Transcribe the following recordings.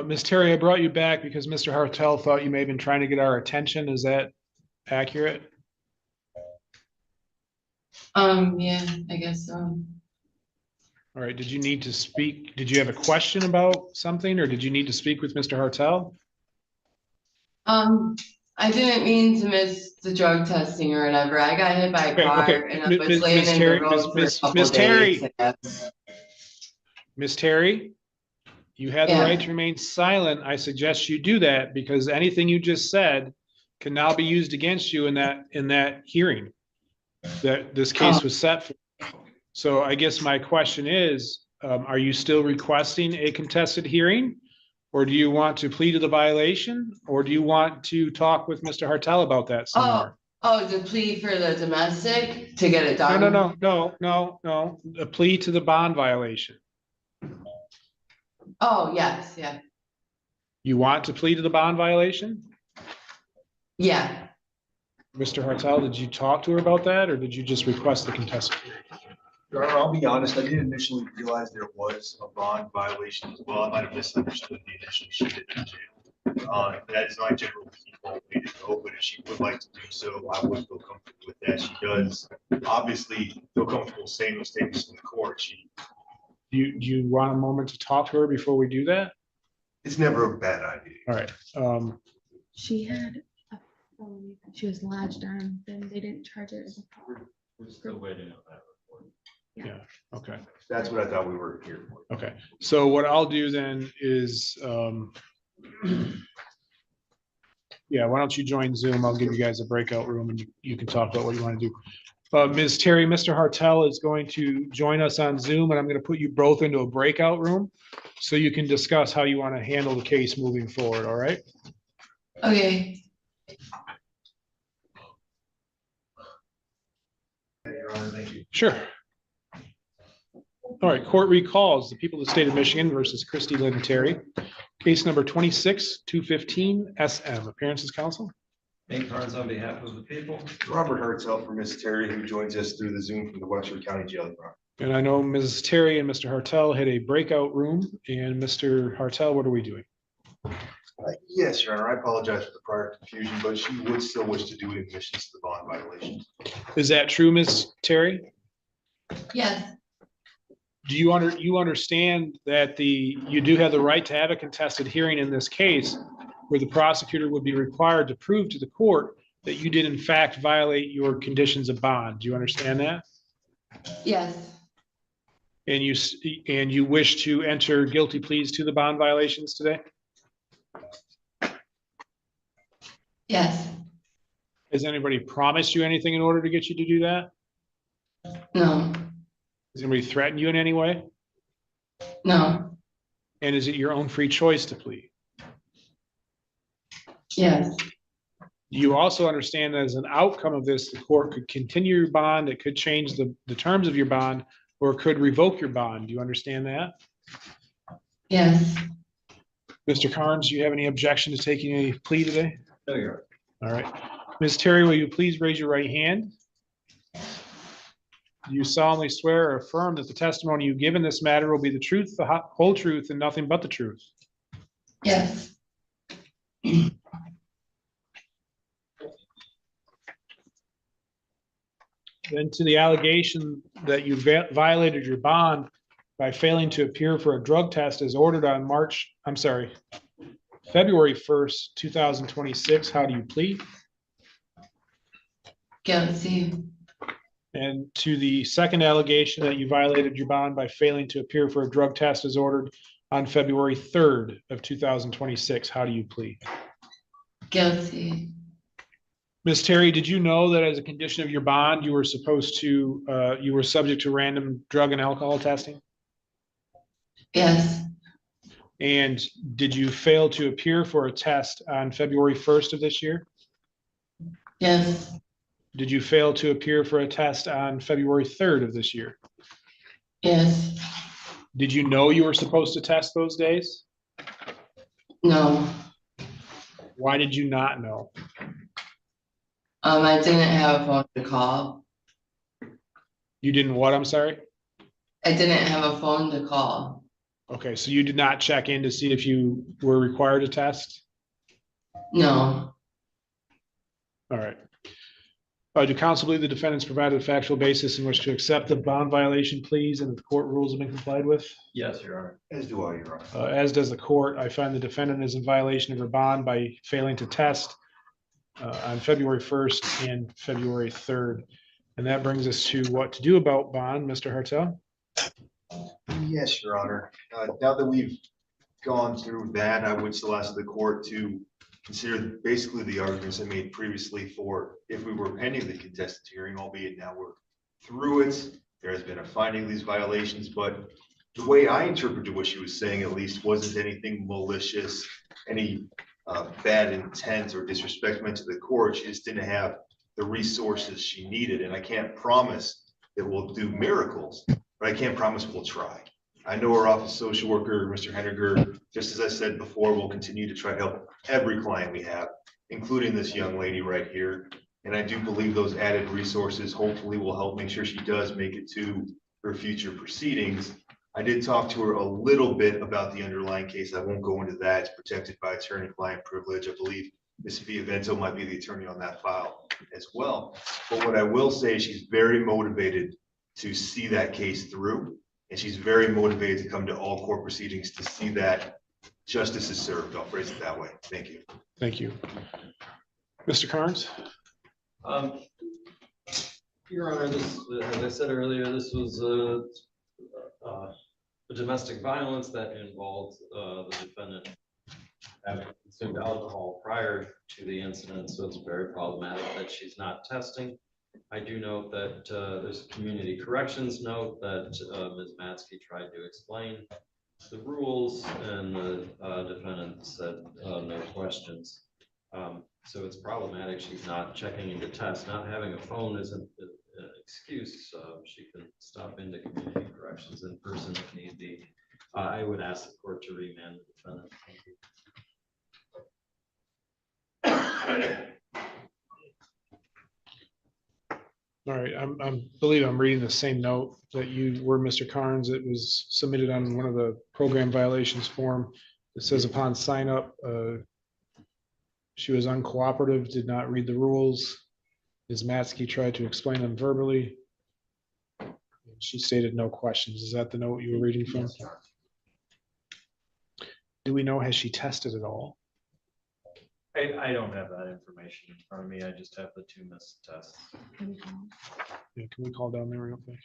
Ms. Terry, I brought you back because Mr. Hartel thought you may have been trying to get our attention. Is that accurate? Yeah, I guess so. All right. Did you need to speak? Did you have a question about something, or did you need to speak with Mr. Hartel? I didn't mean to miss the drug testing or whatever. I got hit by a car and I was laying in the road for a couple days. Miss Terry, you had the right to remain silent. I suggest you do that because anything you just said can now be used against you in that hearing that this case was set for. So I guess my question is, are you still requesting a contested hearing? Or do you want to plead to the violation? Or do you want to talk with Mr. Hartel about that some more? Oh, the plea for the domestic to get it done? No. A plea to the bond violation. Oh, yes, yeah. You want to plead to the bond violation? Yeah. Mr. Hartel, did you talk to her about that or did you just request the contested hearing? I'll be honest, I didn't initially realize there was a bond violation as well. I might have misunderstood the initial shit in jail. That is my general default way to go, but if she would like to do so, I would feel comfortable with that. She does obviously feel comfortable saying those statements in the court. Do you want a moment to talk to her before we do that? It's never a bad idea. All right. She had a felony that she was lodged on, then they didn't charge it as a felony. We're still waiting on that report. Yeah. Okay. That's what I thought we were here for. Okay. So what I'll do then is, yeah, why don't you join Zoom? I'll give you guys a breakout room and you can talk about what you want to do. Ms. Terry, Mr. Hartel is going to join us on Zoom and I'm going to put you both into a breakout room so you can discuss how you want to handle the case moving forward. All right. Okay. Your Honor, thank you. Sure. All right, court recalls the people of the state of Michigan versus Christy Lynn Terry. Case number 26-215 SM. Appearances, counsel. Nate Carnes on behalf of the people. Robert Hartzell for Ms. Terry, who joins us through the Zoom from the Wexford County Jail Department. And I know Ms. Terry and Mr. Hartel had a breakout room. And Mr. Hartel, what are we doing? Yes, Your Honor, I apologize for the prior confusion, but she would still wish to do admissions to the bond violation. Is that true, Ms. Terry? Yes. Do you understand that you do have the right to have a contested hearing in this case where the prosecutor would be required to prove to the court that you did in fact violate your conditions of bond? Do you understand that? Yes. And you wish to enter guilty pleas to the bond violations today? Yes. Has anybody promised you anything in order to get you to do that? No. Has anybody threatened you in any way? No. And is it your own free choice to plead? Yes. You also understand that as an outcome of this, the court could continue your bond, it could change the terms of your bond, or it could revoke your bond. Do you understand that? Yes. Mr. Carnes, do you have any objection to taking a plea today? No, Your Honor. All right. Ms. Terry, will you please raise your right hand? Do you solemnly swear or affirm that the testimony you give in this matter will be the truth, the whole truth, and nothing but the truth? Yes. Then to the allegation that you violated your bond by failing to appear for a drug test as ordered on February 1st, 2026, how do you plead? Guilty. And to the second allegation that you violated your bond by failing to appear for a drug test as ordered on February 3rd of 2026, how do you plead? Guilty. Ms. Terry, did you know that as a condition of your bond, you were subject to random drug and alcohol testing? Yes. And did you fail to appear for a test on February 1st of this year? Yes. Did you fail to appear for a test on February 3rd of this year? Yes. Did you know you were supposed to test those days? No. Why did you not know? I didn't have a phone to call. You didn't what? I'm sorry? I didn't have a phone to call. Okay, so you did not check in to see if you were required to test? No, All right. Do counsel believe the defendants provided a factual basis in which to accept the bond violation pleas and that the court rules have been complied with? Yes, Your Honor. As do I, Your Honor. As does the court. I find the defendant is in violation of her bond by failing to test on February 1st and February 3rd. And that brings us to what to do about bond, Mr. Hartel. Yes, Your Honor. Now that we've gone through that, I would still ask the court to consider basically the arguments I made previously for if we were pending the contested hearing, albeit now we're through it. There has been a finding of these violations, but the way I interpreted what she was saying at least wasn't anything malicious, any bad intent or disrespect meant to the court. She just didn't have the resources she needed. And I can't promise that we'll do miracles, but I can't promise we'll try. I know our office social worker, Mr. Henniger, just as I said before, will continue to try to help every client we have, including this young lady right here. And I do believe those added resources hopefully will help make sure she does make it to her future proceedings. I did talk to her a little bit about the underlying case. I won't go into that. It's protected by attorney-client privilege. I believe Ms. Viavento might be the attorney on that file as well. But what I will say, she's very motivated to see that case through. And she's very motivated to come to all court proceedings to see that justice is served. I'll phrase it that way. Thank you. Thank you. Mr. Carnes? Your Honor, this, as I said earlier, this was a domestic violence that involved the defendant having consumed alcohol prior to the incident, so it's very problematic that she's not testing. I do note that there's a community corrections note that Ms. Matsky tried to explain the rules, and the defendant said no questions. So it's problematic she's not checking into tests. Not having a phone isn't an excuse. She can stop into community corrections in person if need be. I would ask the court to remand the defendant. Thank you. All right, I believe I'm reading the same note that you were, Mr. Carnes. It was submitted on one of the program violations form. It says upon sign up, she was uncooperative, did not read the rules. Ms. Matsky tried to explain them verbally. She stated no questions. Is that the note you were reading from? Yes, do we know, has she tested at all? I don't have that information in front of me. I just have the 2 missed tests. Yeah, can we call down there real quick?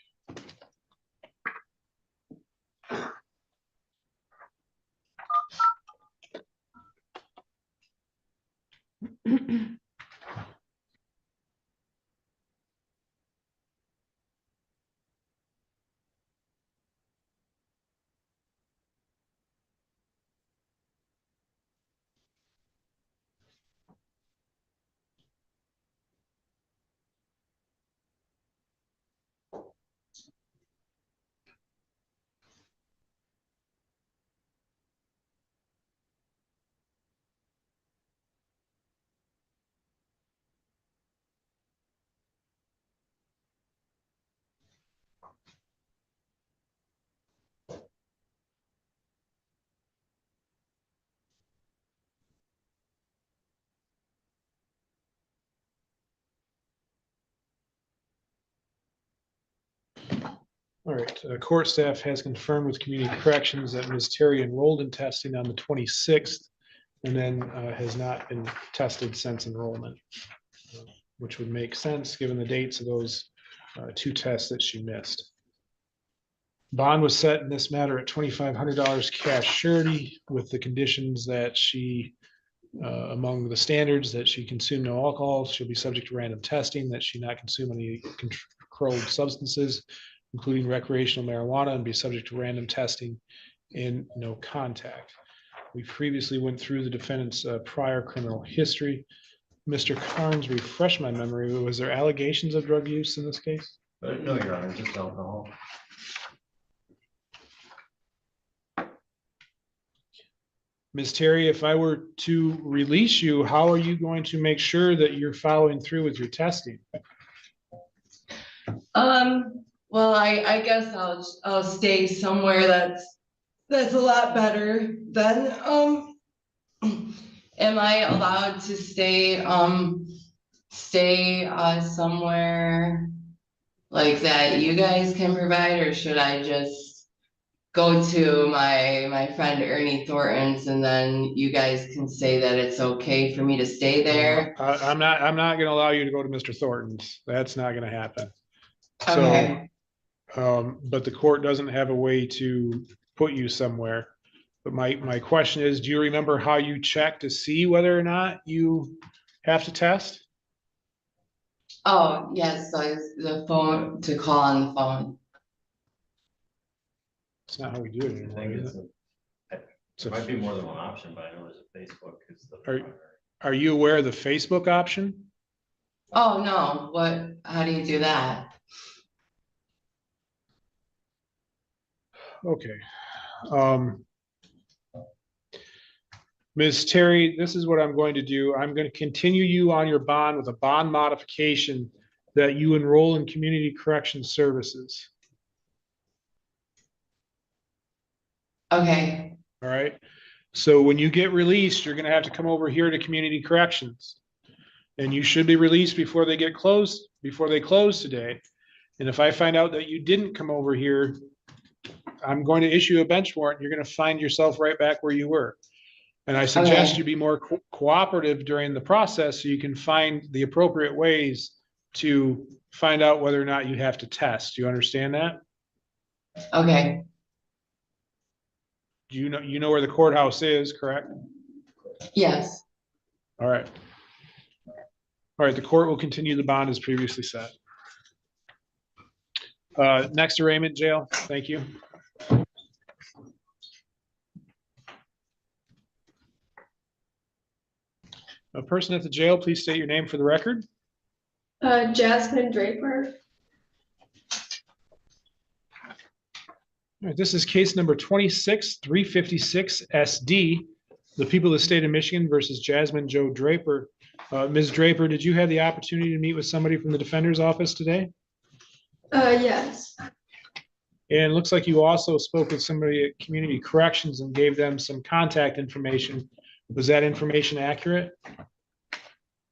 All right, court staff has confirmed with community corrections that Ms. Terry enrolled in testing on the 26th and then has not been tested since enrollment, which would make sense given the dates of those 2 tests that she missed. Bond was set in this matter at $2,500 cash surety with the conditions that she, among the standards, that she consume no alcohol, she'll be subject to random testing, that she not consume any controlled substances, including recreational marijuana, and be subject to random testing and no contact. We previously went through the defendant's prior criminal history. Mr. Carnes, refresh my memory, was there allegations of drug use in this case? No, Your Honor, just alcohol. Ms. Terry, if I were to release you, how are you going to make sure that you're following through with your testing? Well, I guess I'll stay somewhere that's That's a lot better than, am I allowed to stay somewhere like that you guys can provide, or should I just go to my friend Ernie Thornton's and then you guys can say that it's okay for me to stay there? I'm not gonna allow you to go to Mr. Thornton's. That's not gonna happen. Okay, But the court doesn't have a way to put you somewhere. But my question is, do you remember how you check to see whether or not you have to test? oh, yes, so it's the phone, to call on the phone. It's not how we do it I anymore, think is it's it? there might be more than one option, but I know there's a Facebook is the Are- primary. Are you aware of the Facebook option? Oh, no, how do you do that? Okay. Ms. Terry, this is what I'm going to do. I'm going to continue you on your bond with a bond modification that you enroll in community correction services. Okay, All right. So when you get released, you're going to have to come over here to community corrections. And you should be released before they close today. And if I find out that you didn't come over here, I'm going to issue a bench warrant. You're going to find yourself right back where you were. And I suggest Okay. you be more cooperative during the process so you can find the appropriate ways to find out whether or not you have to test. Do you understand that? okay, Do you know where the courthouse is, correct? yes, All right. All right, the court will continue the bond as previously set. Next arraignment, jail. Thank you. A person at the jail, please state your name for the record. Jasmine Draper. All right, this is case number 26-356 SD. The people of the state of Michigan versus Jasmine Joe Draper. Ms. Draper, did you have the opportunity to meet with somebody from the defender's office today? Yes. And it looks like you also spoke with somebody at Community Corrections and gave them some contact information. Was that information accurate?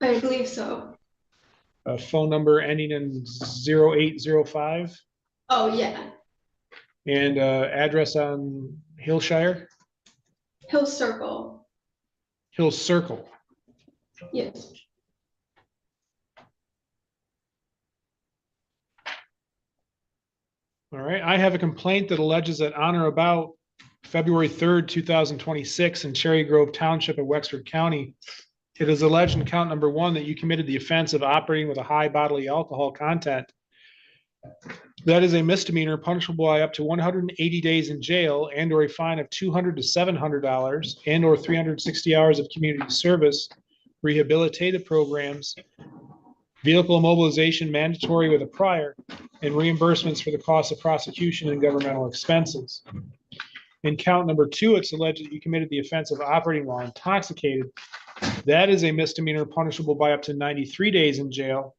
I believe so. A phone number ending in 0805 Oh, yeah. and address on Hillshire? Hill Circle. Hill Circle. Yes. All right, I have a complaint that alleges that on or about February 3rd, 2026 in Cherry Grove Township of Wexford County, it is alleged in count number 1 that you committed the offense of operating with a high bodily alcohol content. That is a misdemeanor punishable by up to 180 days in jail and or a fine of $200 to $700 and or 360 hours of community service, rehabilitative programs, vehicle immobilization mandatory with a prior, and reimbursements for the cost of prosecution and governmental expenses. In count number 2, it's alleged that you committed the offense of operating while intoxicated. That is a misdemeanor punishable by up to 93 days in jail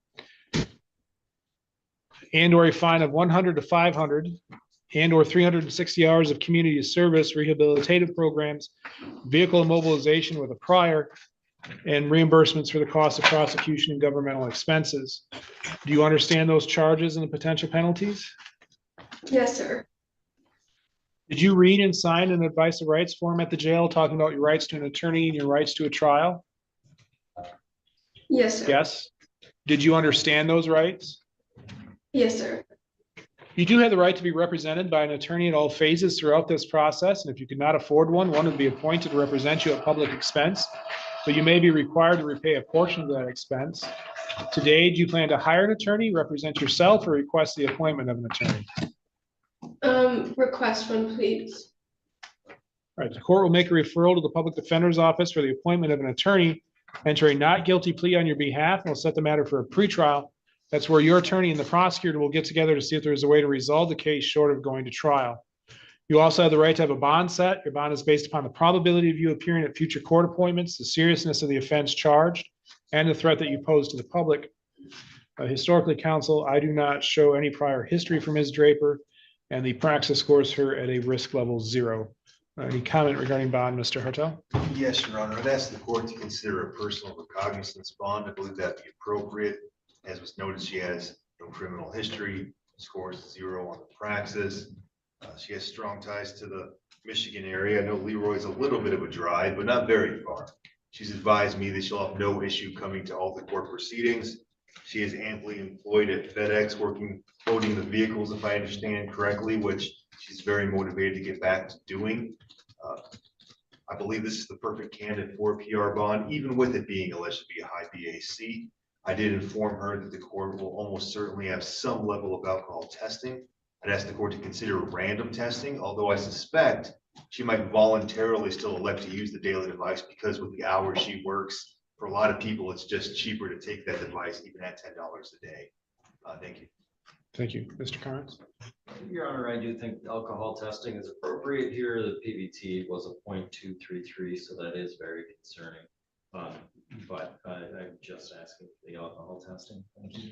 and or a fine of $100 to $500 and or 360 hours of community service, rehabilitative programs, vehicle immobilization with a prior, and reimbursements for the cost of prosecution and governmental expenses. Do you understand those charges and the potential penalties? Yes, sir. Did you read and sign an advice of rights form at the jail talking about your rights to an attorney and your rights to a trial? Yes, sir. Yes. Did you understand those rights? Yes, sir. You do have the right to be represented by an attorney at all phases throughout this process. And if you could not afford one would be appointed to represent you at public expense, but you may be required to repay a portion of that expense. Today, do you plan to hire an attorney, represent yourself, or request the appointment of an attorney? Request one, please. All right, the court will make a referral to the public defender's office for the appointment of an attorney, enter a not guilty plea on your behalf, and will set the matter for a pretrial. That's where your attorney and the prosecutor will get together to see if there's a way to resolve the case short of going to trial. You also have the right to have a bond set. Your bond is based upon the probability of you appearing at future court appointments, the seriousness of the offense charged, and the threat that you pose to the public. Historically, counsel, I do not show any prior history for Ms. Draper. and the praxis scores her at a risk level 0. Any comment regarding bond, Mr. Hartel? Yes, Your Honor. I'd ask the court to consider a personal recognizance bond. I believe that'd be appropriate. As was noted, she has no criminal history, scores 0 on the praxis. She has strong ties to the Michigan area. I know Leroy's a little bit of a drive, but not very far. She's advised me that she'll have no issue coming to all the court proceedings. She is amply employed at FedEx, working, loading the vehicles, if I understand correctly, which she's very motivated to get back to doing. I believe this is the perfect candidate for a PR bond, even with it being alleged to be a high BAC. I did inform her that the court will almost certainly have some level of alcohol testing. I'd ask the court to consider random testing, although I suspect she might voluntarily still elect to use the daily device because with the hours she works, for a lot of people, it's just cheaper to take that device even at $10 a day. Thank you. Thank you. Mr. Carnes? Your Honor, I do think alcohol testing is appropriate here. The PBT was a 0.233, so that is very concerning. But I'm just asking for the alcohol testing. Thank you.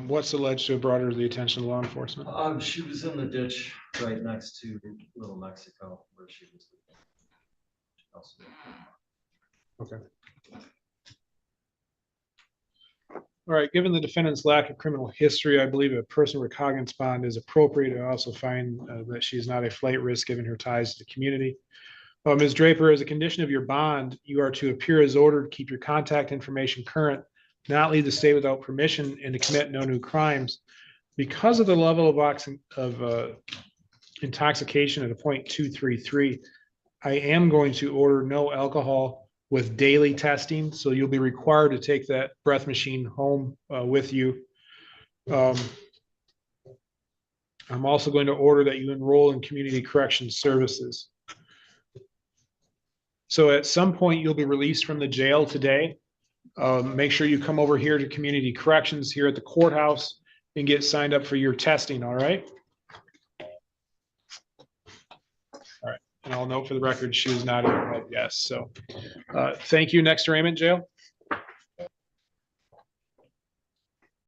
What's alleged to have brought her to the attention of law enforcement? She was in the ditch right next to Little Mexico where she was living. Okay. All right, given the defendant's lack of criminal history, I believe a personal recognizance bond is appropriate. I also find that she's not a flight risk given her ties to the community. Ms. Draper, as a condition of your bond, you are to appear as ordered, keep your contact information current, not leave the state without permission, and to commit no new crimes. Because of the level of intoxication at a 0.233, I am going to order no alcohol with daily testing, so you'll be required to take that breath machine home with you. I'm also going to order that you enroll in community corrections services. So at some point, you'll be released from the jail today. Make sure you come over here to community corrections here at the courthouse and get signed up for your testing, all right? All right, and I'll note for the record, she was not in red, yes, so thank you. Next arraignment, jail.